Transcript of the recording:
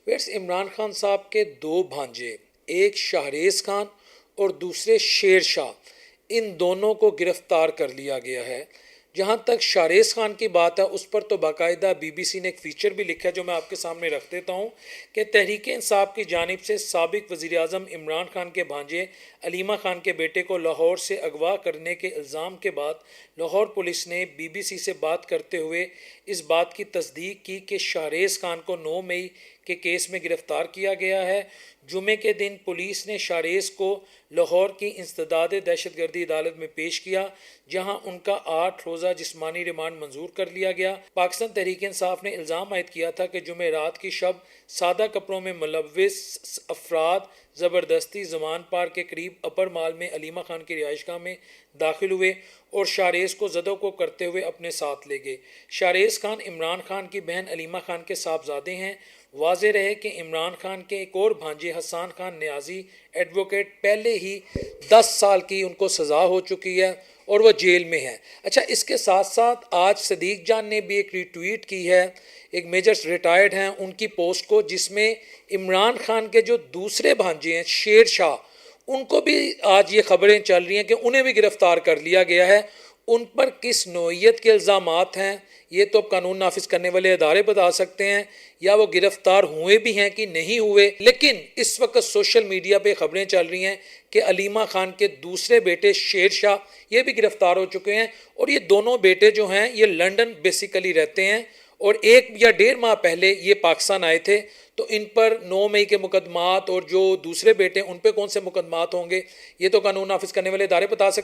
Weights Imran Khan صاحب کے دو بھانجے، ایک شاہریز خان اور دوسرے شیر شاہ، ان دونوں کو گرفتار کر لیا گیا ہے۔ جہاں تک شاہریز خان کی بات ہے، اس پر تو باقاعدہ بی بی سی نے ایک فیچر بھی لکھا ہے جو میں آپ کے سامنے رکھ دیتا ہوں کہ تحریک انصاف کی جانب سے سابق وزیر اعظم عمران خان کے بھانجے علیمہ خان کے بیٹے کو لاہور سے اغوا کرنے کے الزام کے بعد لاہور پولیس نے بی بی سی سے بات کرتے ہوئے اس بات کی تصدیق کی کہ شاہریز خان کو 9 مئی کے کیس میں گرفتار کیا گیا ہے۔ جمعے کے دن پولیس نے شاہریز کو لاہور کی انسداد دہشت گردی عدالت میں پیش کیا، جہاں ان کا 8 روزہ جسمانی ریمانڈ منظور کر لیا گیا۔ پاکستان تحریک انصاف نے الزام عائد کیا تھا کہ جمعرات کی شب سادہ کپڑوں میں ملوث افراد زبردستی زمان پارک کے قریب اپر مال میں علیمہ خان کی رہائش گاہ میں داخل ہوئے اور شاہریز کو زد و کو کرتے ہوئے اپنے ساتھ لے گئے۔ شاہریز خان عمران خان کی بہن علیمہ خان کے صاحبزادے ہیں۔ واضح رہے کہ عمران خان کے ایک اور بھانجے حسان خان نیازی ایڈوکیٹ پہلے ہی 10 سال کی ان کو سزا ہو چکی ہے اور وہ جیل میں ہیں۔ اچھا، اس کے ساتھ ساتھ آج صدیق جان نے بھی ایک ری ٹویٹ کی ہے، ایک میجر ریٹائرڈ ہیں ان کی پوسٹ کو، جس میں عمران خان کے جو دوسرے بھانجے ہیں شیر شاہ، ان کو بھی آج یہ خبریں چل رہی ہیں کہ انہیں بھی گرفتار کر لیا گیا ہے۔ ان پر کس نوعیت کے الزامات ہیں یہ تو اب قانون نافذ کرنے والے ادارے بتا سکتے ہیں، یا وہ گرفتار ہوئے بھی ہیں کہ نہیں ہوئے۔ لیکن اس وقت سوشل میڈیا پہ خبریں چل رہی ہیں کہ علیمہ خان کے دوسرے بیٹے شیر شاہ یہ بھی گرفتار ہو چکے ہیں، اور یہ دونوں بیٹے جو ہیں یہ لنڈن بیسیکلی رہتے ہیں، اور 1 یا 1.5 ماہ پہلے یہ پاکستان آئے تھے۔ تو ان پر 9 مئی کے مقدمات، اور جو دوسرے بیٹے ان پہ کون سے مقدمات ہوں گے یہ تو قانون نافذ کرنے والے ادارے بتا سکتے ہیں۔